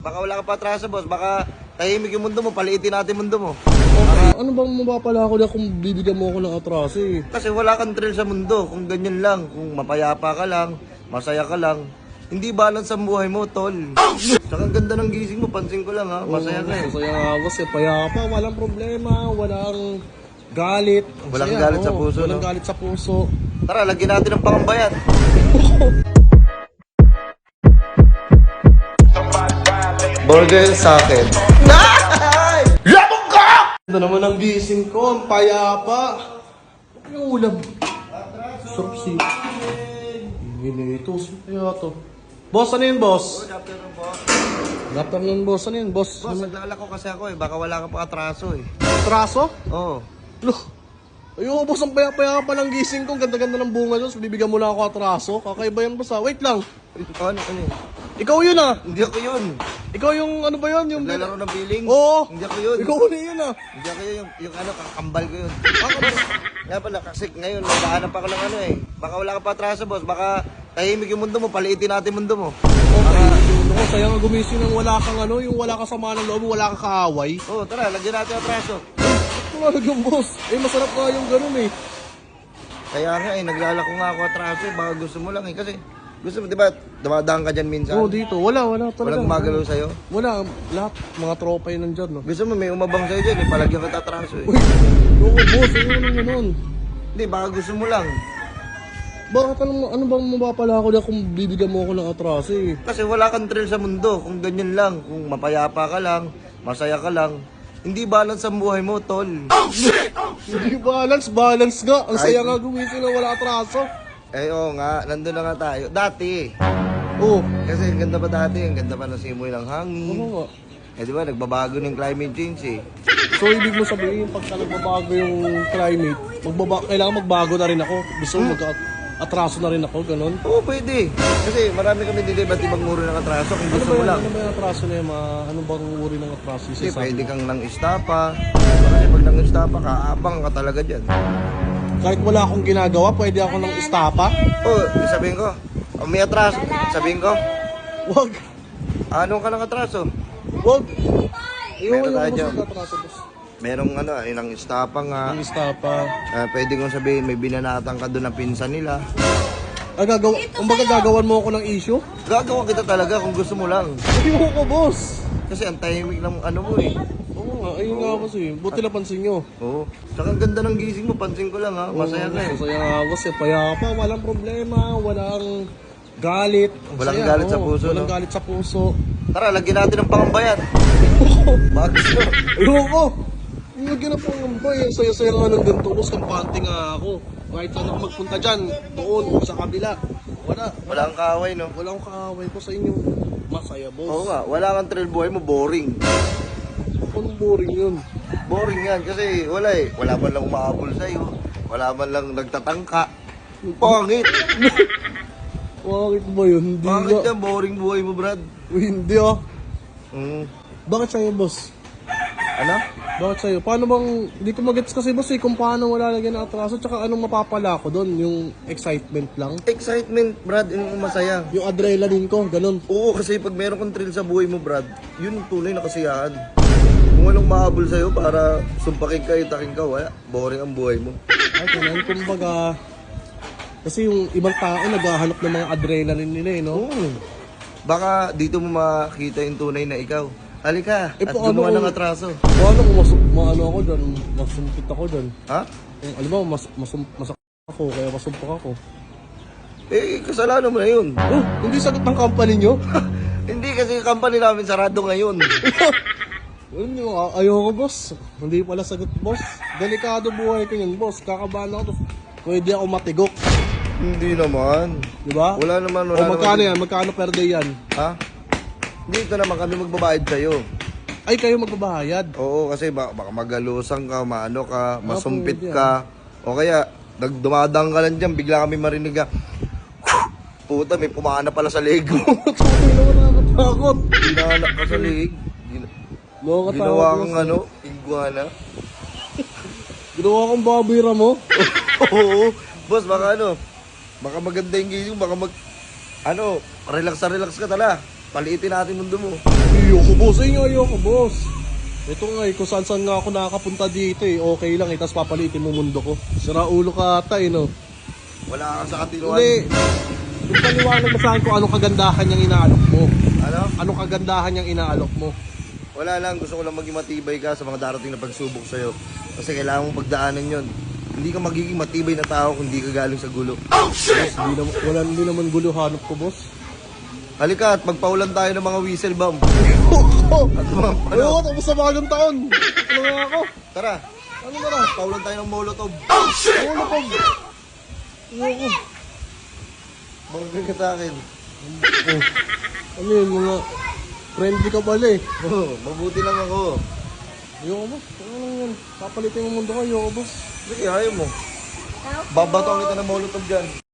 Baka wala ka pa atraso, boss. Baka tahimik yung mundo mo, paliitin natin mundo mo. Ano bang mapapala ako na kung bibigyan mo ako ng atraso eh? Kasi wala kang thrill sa mundo. Kung ganyan lang, kung mapayapa ka lang, masaya ka lang, hindi balance ang buhay mo, tol. Tsaka ang ganda ng gising mo, pansin ko lang ha. Masaya ka eh. Masaya nga ako kasi payapa, walang problema, walang galit. Ang Walang saya, galit sa puso, walang no? galit sa puso. Tara, lagyan natin ng pangambayat. Burger sa akin. Ito naman ang gising ko, ang payapa. Yung ulam. Sarap siya. Ito, kaya to. Boss, ano yun, boss? Good afternoon po. Good afternoon, boss. Ano yun, boss? Boss, naglalako kasi ako eh. Baka wala ka pa atraso eh. Atraso? Oo. Loh, ayoko, boss, ang payapa pa ng gising ko. Ang ganda-ganda ng bunga doon. So, bibigyan mo lang ako atraso. Kakaiba yan, boss, ha? Wait lang. Ano yun? Ikaw yun, ah. Hindi ako yun. Ikaw yung, ano ba yun? Yung Naglalaro ng feeling. Oo. Hindi ako yun. Ikaw na yun, ah. Hindi ako yun. Yung ano, kakambal ko yun. Kaya pala, kasi ngayon, naghahanap ako ng ano eh. Baka wala ka pa atraso, boss. Baka tahimik yung mundo mo, paliitin natin mundo mo. Okay. Ako, saya nga gumising ng wala kang ano, yung wala ka sama ng loob, wala kang kaaway. Oo, tara, lagyan natin ang atraso. Tumalag yung boss. Eh, masarap nga yung ganun eh. Kaya nga eh, naglalako nga ako atraso eh. Baka gusto mo lang eh. Kasi, gusto mo, di ba, dumadaan ka dyan minsan? Oo, dito. Wala talaga. Walang gumagalaw sa'yo? Wala. Lahat, mga tropa yun nandyan, no? Gusto mo, may umabang sa'yo dyan eh. Palagyan ka atraso eh. Uy, oo, boss. Ayun nang ganun. Hindi, baka gusto mo lang. Bakit ano bang mapapala ako na kung bibigyan mo ako ng atraso eh? Kasi wala kang thrill sa mundo. Kung ganyan lang, kung mapayapa ka lang, masaya ka lang, hindi balance ang buhay mo, tol. Hindi balance nga. Ang saya nga gumising na wala atraso. Eh, oo nga, nandun na nga tayo. Dati. Oo. Kasi ang ganda pa dati, ang ganda pa ng simoy ng hangin. Oo nga. Eh, di ba, nagbabago ng climate change eh. So, ibig mo sabihin, pagka nagbabago yung climate, kailangan magbago na rin ako. Gusto mo mag-atraso na rin ako, ganun. Oo, pwede. Kasi marami kami dito iba't ibang uri ng atraso. Kung gusto mo lang. Ano ba yung atraso na yun? Ano bang uri ng atraso? Kasi pwede kang nang istapa. Kasi pag nang istapa ka, abang ka talaga dyan. Kahit wala akong ginagawa, pwede ako ng istapa? Oo, sabihin ko, may atraso. Sabihin ko, Wag. anong ka ng atraso? Wag. Meron tayo Ayoko dyan. sa atraso, boss. Merong ano, inang istapa nga. Ang istapa. Pwede kong sabihin, may binanatan ka doon na pinsan nila. Kumbaga gagawan mo ako ng issue? Gagawa kita talaga kung gusto mo lang. Ayoko, boss. Kasi ang tahimik ng ano mo eh. Oo nga, ayun nga, boss eh. Buti napansin nyo. Oo. Tsaka ang ganda ng gising mo, pansin ko lang ha. Masaya ka eh. Masaya nga, boss eh. Payapa, walang problema, walang galit. Ang Walang saya, galit sa puso, Walang no? galit sa puso. Tara, lagyan natin ng pangambayat. Baka gusto. Ayoko! Lagyan na po ng boy. Saya-saya nga ng ganito, boss. Kampante nga ako. Kahit saan ako magpunta dyan, doon o sa kabila. Wala kang kaaway, no? Wala akong kaaway ko sa inyo. Masaya, boss. Oo nga, wala kang thrill buhay mo, boring. Anong boring yun? Boring yan kasi wala eh. Wala man lang umahabol sa'yo. Wala man lang nagtatangka. Pangit! Bakit ba yun? Hindi Bakit nga. yan? Boring buhay mo, Brad. Uy, hindi ah. Mm. Bakit sa'yo, boss? Ano? Bakit sa'yo? Paano bang, hindi ko magets kasi boss eh, kung paano wala lagyan ng atraso, tsaka anong mapapala ko doon, yung excitement lang? Excitement, Brad. Yung masaya. Yung adrenaline ko, ganun. Oo, kasi pag meron kang thrill sa buhay mo, Brad, yun yung tunay na kasiyahan. Kung walang mahabol sa'yo para sumpakin ka, itakin ka, wala. Boring ang buhay mo. Ay, ganun, kumbaga, kasi yung ibang tao naghahanap ng mga adrenaline nila eh, no? Oo. Baka dito mo makita yung tunay na ikaw. Halika, Eh, at paano gumawa ng kung- atraso. Paano kung maano ako dyan, masumpit ako dyan? Ha? Kung alam mo, masak ako, kaya masumpak ako. Eh, kasalanan mo na yun. Oh, hindi sagot ng company nyo? Hindi kasi yung company namin sarado ngayon. Ayoko, boss. Hindi pala sagot, boss. Delikado buhay ko yun, boss. Kakabahan ako, tapos pwede ako matigok. Hindi naman. Di ba? Wala naman, O wala magkano naman. yan? Magkano per day yan? Ha? Dito naman kami magbabayad sa'yo. Ay, kayo magbabayad. Oo, kasi baka magalusang ka, maano ka, masumpit pwede ka. O kaya, dumadang ka lang dyan, bigla kami marinig ka. Puta, may pumana pala sa leg mo. Tuloy naman nakakatakot. Ginanak ka sa leg. Nakakatakot. Ginawa boss. kang ano, iguana. Ginawa kang babira mo. Oo. Boss, baka ano, baka maganda yung gising, baka relax ka tala. Paliitin natin mundo mo. Ayoko, boss. Ayoko, boss. Ito nga kung saan nga ako nakakapunta dito Okay lang tapos papalitin mo mundo ko. Sira ulo ka ata no. Wala kang sa katinuan. Hindi. Kung paliwanag mo sa akin kung anong kagandahan niyang inaalok mo. Ano? Anong kagandahan niyang inaalok mo? Wala lang, gusto ko lang maging matibay ka sa mga darating na pagsubok sa'yo. Kasi kailangan mong pagdaanan yon. Hindi ka magiging matibay na tao kung hindi ka galing sa gulo. Boss, hindi naman gulo hanap ko, boss. Halika at magpaulan tayo ng mga whistle bomb. At mga Ayoko, tapos sa bagong taon. Ano nga ako? Tara, Ano ba na? paulan tayo ng molotov. Ano pa? Ayoko. Bangga ka sa akin. Ano yun, mga friendly ka pala Oo, mabuti lang ako. Ayoko, boss. Ano lang yan? Papalitin mo mundo ko, ayoko, boss. Sige, ayaw mo. Babato kita ng molotov dyan.